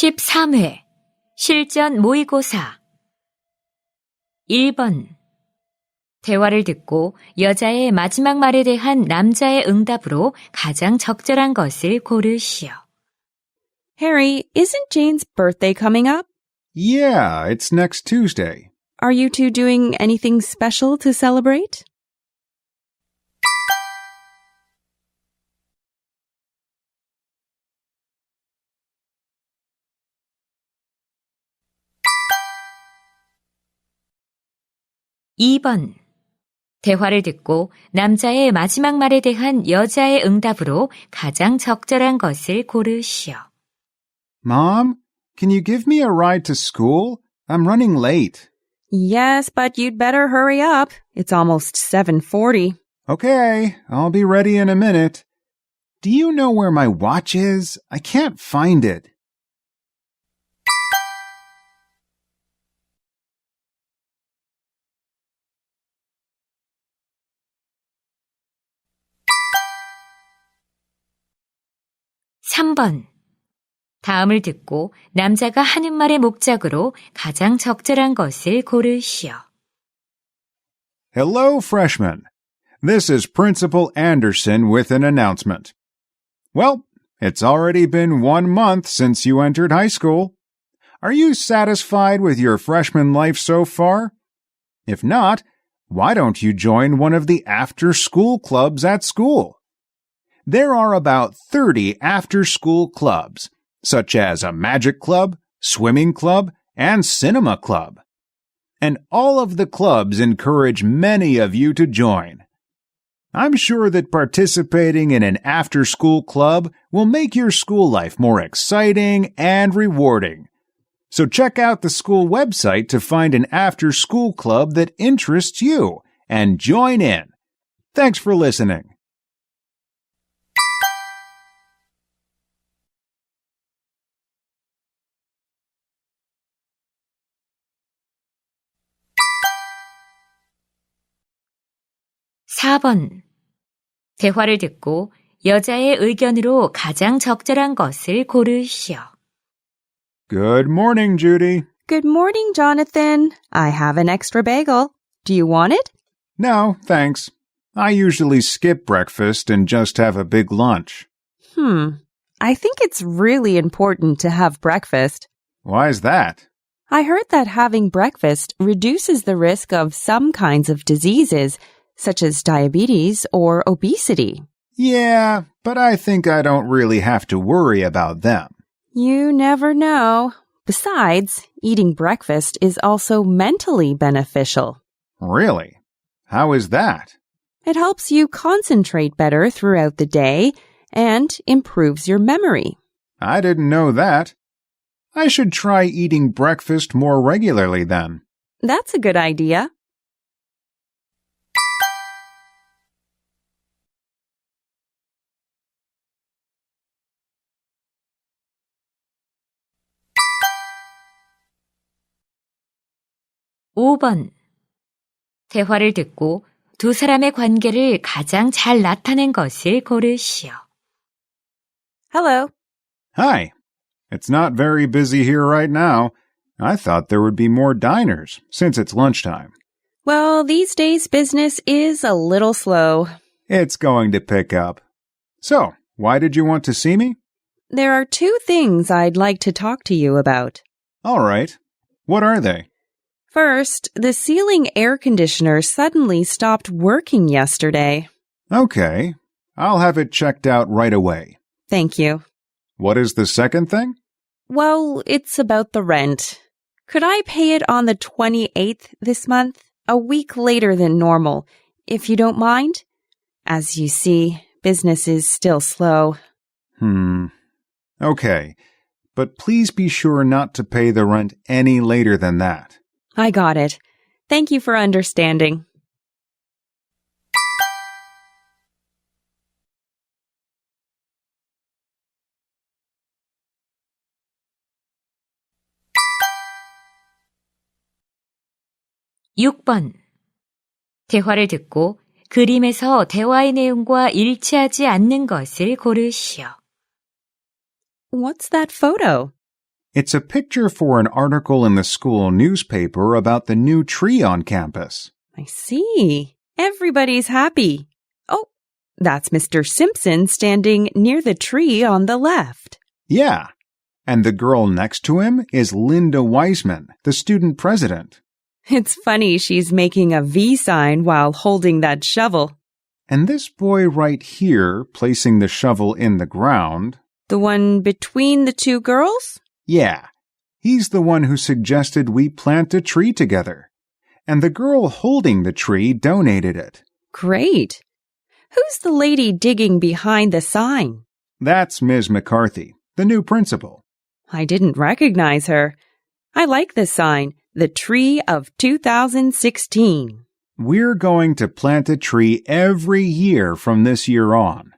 13회 실전 모의고사 1번 대화를 듣고 여자의 마지막 말에 대한 남자의 응답으로 가장 적절한 것을 고르시오. Harry, isn't Jane's birthday coming up? Yeah, it's next Tuesday. Are you two doing anything special to celebrate? (2번) 대화를 듣고 남자의 마지막 말에 대한 여자의 응답으로 가장 적절한 것을 고르시오. Mom, can you give me a ride to school? I'm running late. Yes, but you'd better hurry up. It's almost 7:40. Okay, I'll be ready in a minute. Do you know where my watch is? I can't find it. (3번) 다음을 듣고 남자가 하는 말의 목적으로 가장 적절한 것을 고르시오. Hello, freshmen. This is Principal Anderson with an announcement. Well, it's already been 1 month since you entered high school. Are you satisfied with your freshman life so far? If not, why don't you join one of the after-school clubs at school? There are about 30 after-school clubs, such as a magic club, swimming club, and cinema club. And all of the clubs encourage many of you to join. I'm sure that participating in an after-school club will make your school life more exciting and rewarding. So check out the school website to find an after-school club that interests you and join in. Thanks for listening. (4번) 대화를 듣고 여자의 의견으로 가장 적절한 것을 고르시오. Good morning, Judy. Good morning, Jonathan. I have an extra bagel. Do you want it? No, thanks. I usually skip breakfast and just have a big lunch. I think it's really important to have breakfast. Why is that? I heard that having breakfast reduces the risk of some kinds of diseases, such as diabetes or obesity. Yeah, but I think I don't really have to worry about them. You never know. Besides, eating breakfast is also mentally beneficial. Really? How is that? It helps you concentrate better throughout the day and improves your memory. I didn't know that. I should try eating breakfast more regularly then. That's a good idea. (5번) 대화를 듣고 두 사람의 관계를 가장 잘 나타낸 것을 고르시오. Hello. Hi. It's not very busy here right now. I thought there would be more diners since it's lunchtime. Well, these days business is a little slow. It's going to pick up. So, why did you want to see me? There are 2 things I'd like to talk to you about. All right. What are they? First, the ceiling air conditioner suddenly stopped working yesterday. Okay. I'll have it checked out right away. Thank you. What is the second thing? Well, it's about the rent. Could I pay it on the 28th this month, a week later than normal, if you don't mind? As you see, business is still slow. Okay. But please be sure not to pay the rent any later than that. I got it. Thank you for understanding. (6번) 대화를 듣고 그림에서 대화의 내용과 일치하지 않는 것을 고르시오. What's that photo? It's a picture for an article in the school newspaper about the new tree on campus. I see. Everybody's happy. Oh, that's Mr. Simpson standing near the tree on the left. Yeah. And the girl next to him is Linda Wiseman, the student president. It's funny she's making a V sign while holding that shovel. And this boy right here, placing the shovel in the ground. The one between the two girls? Yeah, he's the one who suggested we plant a tree together. And the girl holding the tree donated it. Great. Who's the lady digging behind the sign? That's Ms. McCarthy, the new principal. I didn't recognize her. I like this sign, the Tree of 2016. We're going to plant a tree every year from this year on.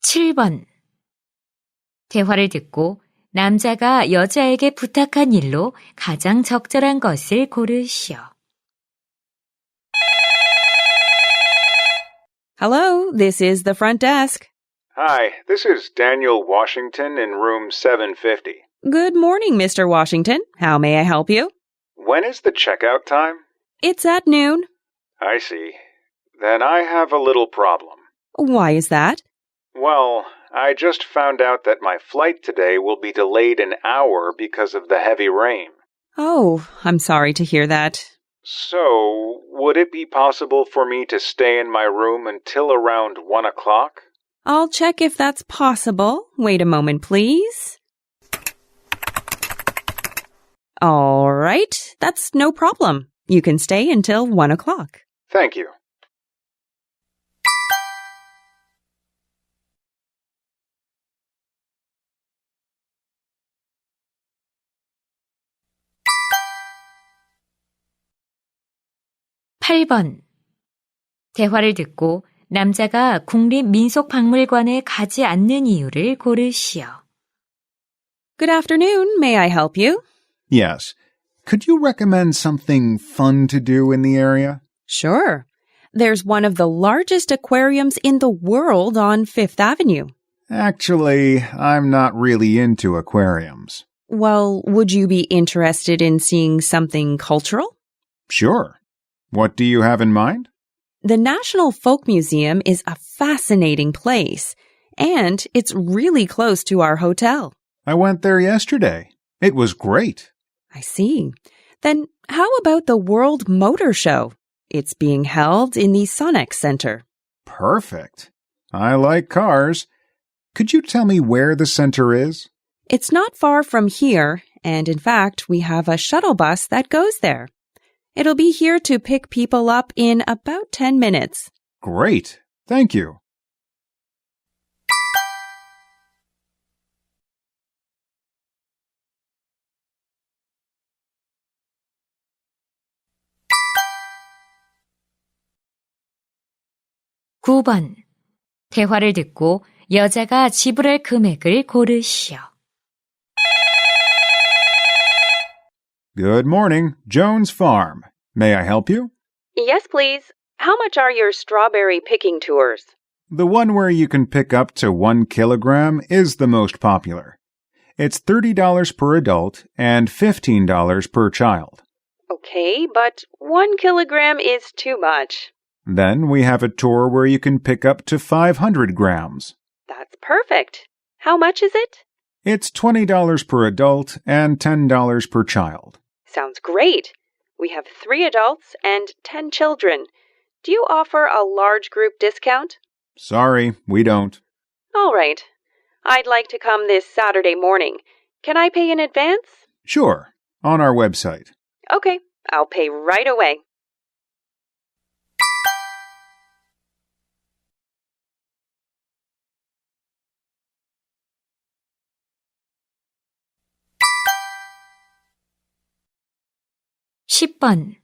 (7번) 대화를 듣고 남자가 여자에게 부탁한 일로 가장 적절한 것을 고르시오. Hello, this is the front desk. Hi, this is Daniel Washington in room 750. Good morning, Mr. Washington. How may I help you? When is the checkout time? It's at noon. I see. Then I have a little problem. Why is that? Well, I just found out that my flight today will be delayed an hour because of the heavy rain. Oh, I'm sorry to hear that. So, would it be possible for me to stay in my room until around 1 o'clock? I'll check if that's possible. Wait a moment, please. All right, that's no problem. You can stay until 1 o'clock. Thank you. (8번) 대화를 듣고 남자가 국립민속박물관에 가지 않는 이유를 고르시오. Good afternoon. May I help you? Yes. Could you recommend something fun to do in the area? Sure. There's one of the largest aquariums in the world on Fifth Avenue. Actually, I'm not really into aquariums. Well, would you be interested in seeing something cultural? Sure. What do you have in mind? The National Folk Museum is a fascinating place, and it's really close to our hotel. I went there yesterday. It was great. I see. Then how about the World Motor Show? It's being held in the Sonex Center. Perfect. I like cars. Could you tell me where the center is? It's not far from here, and in fact, we have a shuttle bus that goes there. It'll be here to pick people up in about 10 minutes. Great. Thank you. (9번) 대화를 듣고 여자가 지불할 금액을 고르시오. Good morning, Jones Farm. May I help you? Yes, please. How much are your strawberry picking tours? The one where you can pick up to 1 kilogram is the most popular. It's $30 per adult and $15 per child. Okay, but 1 kilogram is too much. Then we have a tour where you can pick up to 500 grams. That's perfect. How much is it? It's $20 per adult and $10 per child. Sounds great. We have 3 adults and 10 children. Do you offer a large group discount? Sorry, we don't. All right. I'd like to come this Saturday morning. Can I pay in advance? Sure, on our website. Okay, I'll pay right away. (10번)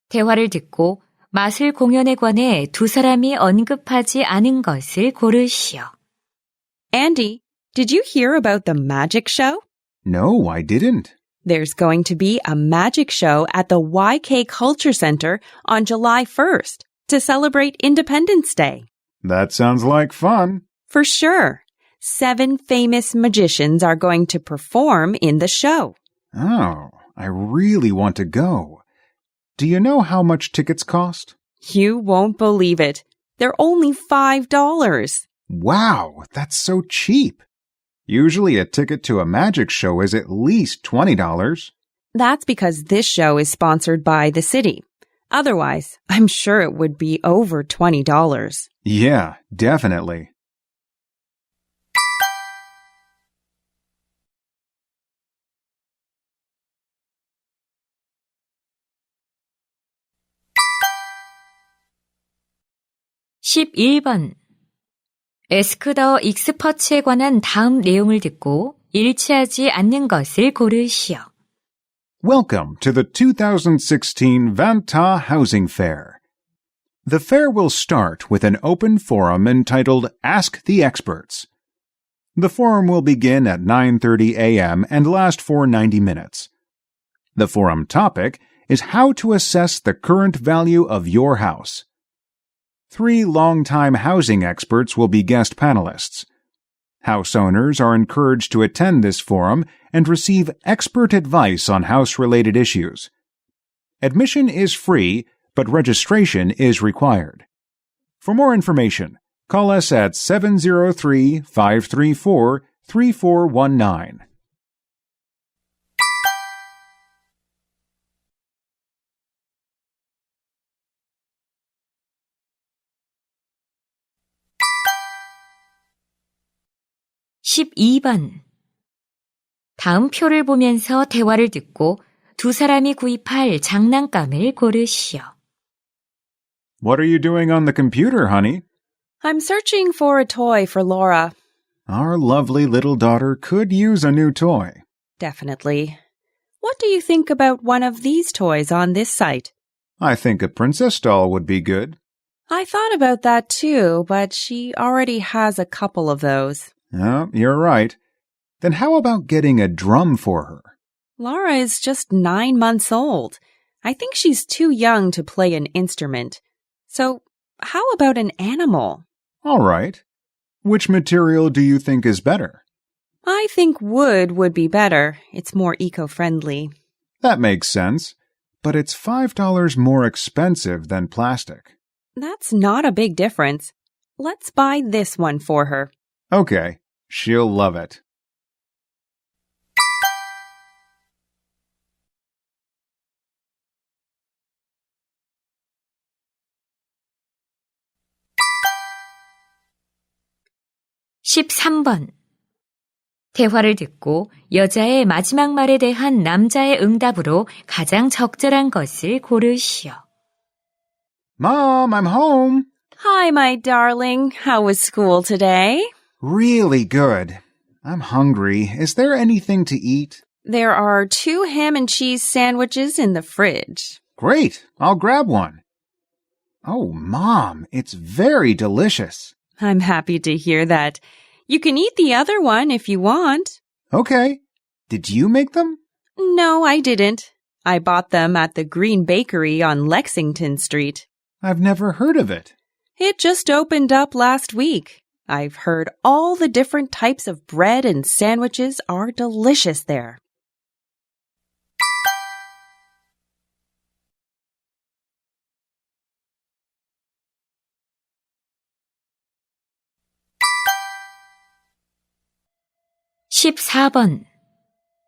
대화를 듣고 마술 공연에 관해 두 사람이 언급하지 않은 것을 고르시오. Andy, did you hear about the magic show? No, I didn't. There's going to be a magic show at the YK Culture Center on July 1st to celebrate Independence Day. That sounds like fun. For sure. 7 famous magicians are going to perform in the show. Oh, I really want to go. Do you know how much tickets cost? You won't believe it. They're only $5. Wow, that's so cheap. Usually a ticket to a magic show is at least $20. That's because this show is sponsored by the city. Otherwise, I'm sure it would be over $20. Yeah, definitely. (11번) Ask the experts에 관한 다음 내용을 듣고 일치하지 않는 것을 고르시오. Welcome to the 2016 Vanta Housing Fair. The fair will start with an open forum entitled Ask the Experts. The forum will begin at 9:30 a.m. and last for 90 minutes. The forum topic is how to assess the current value of your house. 3 longtime housing experts will be guest panelists. House owners are encouraged to attend this forum and receive expert advice on house-related issues. Admission is free, but registration is required. For more information, call us at 703-534-3419. (12번) 다음 표를 보면서 대화를 듣고 두 사람이 구입할 장난감을 고르시오. What are you doing on the computer, honey? I'm searching for a toy for Laura. Our lovely little daughter could use a new toy. Definitely. What do you think about one of these toys on this site? I think a princess doll would be good. I thought about that too, but she already has a couple of those. Oh, you're right. Then how about getting a drum for her? Laura is just 9 months old. I think she's too young to play an instrument. So, how about an animal? All right. Which material do you think is better? I think wood would be better. It's more eco-friendly. That makes sense. But it's $5 more expensive than plastic. That's not a big difference. Let's buy this one for her. Okay. She'll love it. (13번) 대화를 듣고 여자의 마지막 말에 대한 남자의 응답으로 가장 적절한 것을 고르시오. Mom, I'm home. Hi, my darling. How was school today? Really good. I'm hungry. Is there anything to eat? There are 2 ham and cheese sandwiches in the fridge. Great. I'll grab one. Oh, Mom, it's very delicious. I'm happy to hear that. You can eat the other one if you want. Okay. Did you make them? No, I didn't. I bought them at the Green Bakery on Lexington Street. I've never heard of it. It just opened up last week. I've heard all the different types of bread and sandwiches are delicious there. (14번)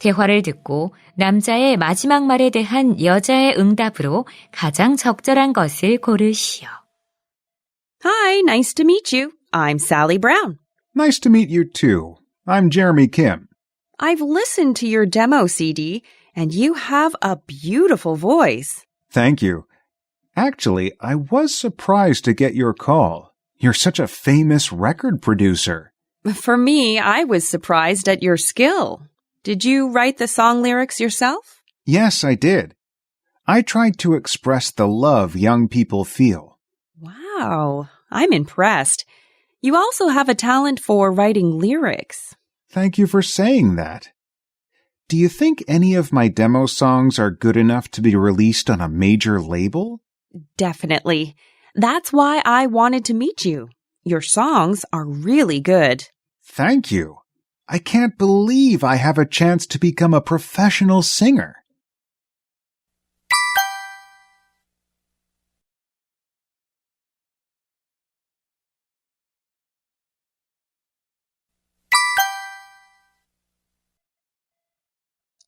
대화를 듣고 남자의 마지막 말에 대한 여자의 응답으로 가장 적절한 것을 고르시오. Hi, nice to meet you. I'm Sally Brown. Nice to meet you too. I'm Jeremy Kim. I've listened to your demo CD, and you have a beautiful voice. Thank you. Actually, I was surprised to get your call. You're such a famous record producer. For me, I was surprised at your skill. Did you write the song lyrics yourself? Yes, I did. I tried to express the love young people feel. Wow, I'm impressed. You also have a talent for writing lyrics. Thank you for saying that. Do you think any of my demo songs are good enough to be released on a major label? Definitely. That's why I wanted to meet you. Your songs are really good. Thank you. I can't believe I have a chance to become a professional singer.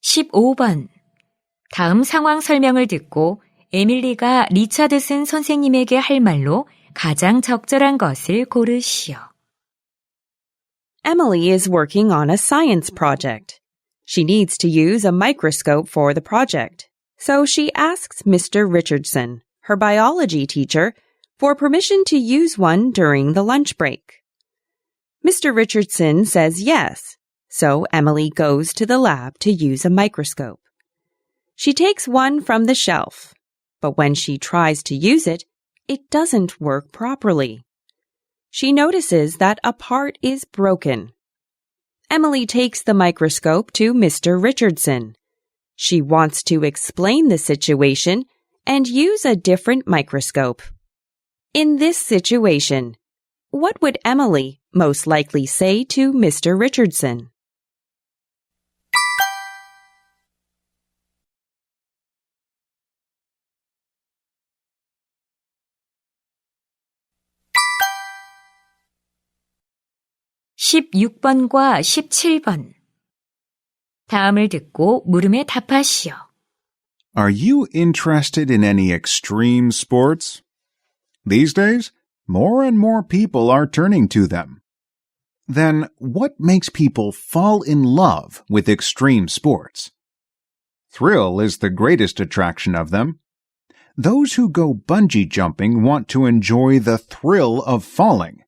(15번) 다음 상황 설명을 듣고 에밀리가 리차드슨 선생님에게 할 말로 가장 적절한 것을 고르시오. Emily is working on a science project. She needs to use a microscope for the project. So she asks Mr. Richardson, her biology teacher, for permission to use one during the lunch break. Mr. Richardson says yes. So Emily goes to the lab to use a microscope. She takes one from the shelf, but when she tries to use it, it doesn't work properly. She notices that a part is broken. Emily takes the microscope to Mr. Richardson. She wants to explain the situation and use a different microscope. In this situation, what would Emily most likely say to Mr. Richardson? (16번과 17번) 다음을 듣고 물음에 답하시오. Are you interested in any extreme sports? These days, more and more people are turning to them. Then, what makes people fall in love with extreme sports? Thrill is the greatest attraction of them. Those who go bungee jumping want to enjoy the thrill of falling.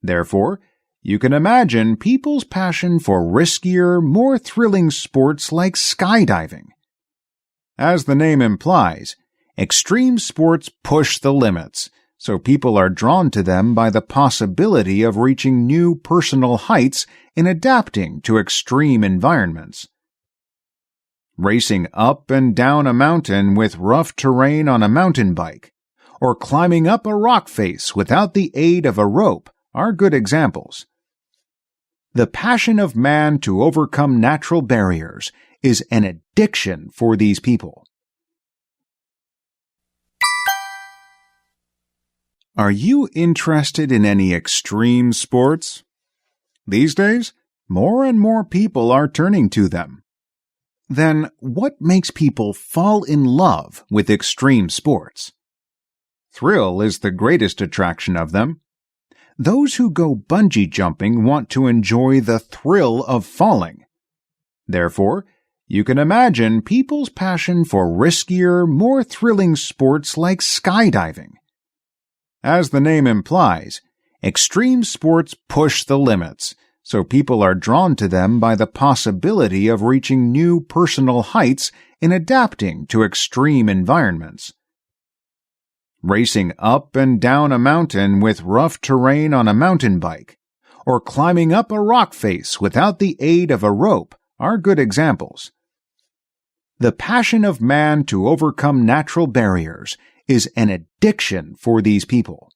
Therefore, you can imagine people's passion for riskier, more thrilling sports like skydiving. As the name implies, extreme sports push the limits, so people are drawn to them by the possibility of reaching new personal heights in adapting to extreme environments. Racing up and down a mountain with rough terrain on a mountain bike, or climbing up a rock face without the aid of a rope are good examples. The passion of man to overcome natural barriers is an addiction for these people. Are you interested in any extreme sports? These days, more and more people are turning to them. Then, what makes people fall in love with extreme sports? Thrill is the greatest attraction of them. Those who go bungee jumping want to enjoy the thrill of falling. Therefore, you can imagine people's passion for riskier, more thrilling sports like skydiving. As the name implies, extreme sports push the limits, so people are drawn to them by the possibility of reaching new personal heights in adapting to extreme environments. Racing up and down a mountain with rough terrain on a mountain bike, or climbing up a rock face without the aid of a rope are good examples. The passion of man to overcome natural barriers is an addiction for these people.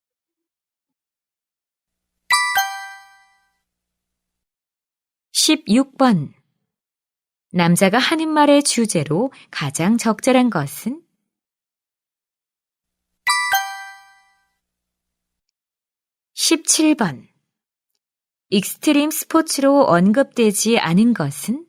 (16번) 남자가 하는 말의 주제로 가장 적절한 것은? (17번) 익스트림 스포츠로 언급되지 않은 것은?